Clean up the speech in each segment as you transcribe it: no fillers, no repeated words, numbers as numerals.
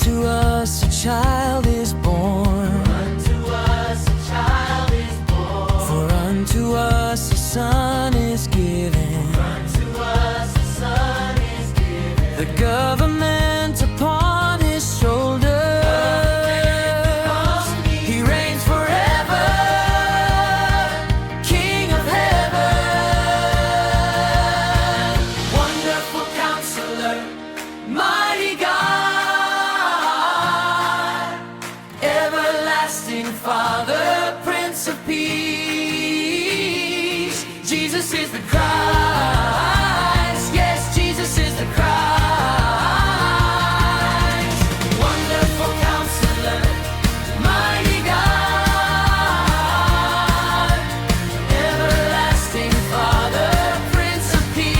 Unto us a child is born. Unto us a child is born. For unto us a son is given. Unto us a son is given. The government upon his shoulders. He reigns forever, King of heaven. Wonderful Counselor, mighty God, everlasting Father, Prince of Peace. Jesus is the Christ. Yes, Jesus is the Christ. Wonderful Counselor, mighty God, everlasting Father, Prince of Peace.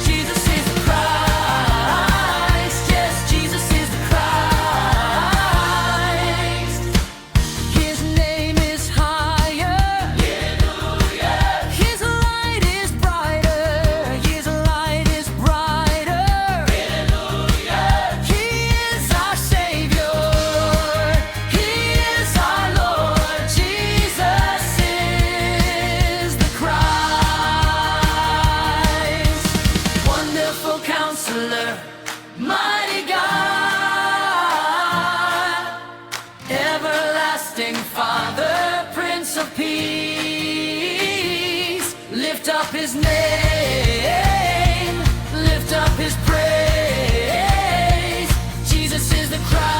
Jesus is the Christ. Yes, Jesus is the Christ. His name is higher. Hallelujah. His light is brighter. His light is brighter. Hallelujah. He is our Savior. He is our Lord. Jesus is the Christ. Wonderful Counselor, mighty God, everlasting Father, Prince of Peace. Lift up his name, lift up his praise. Jesus is the Christ.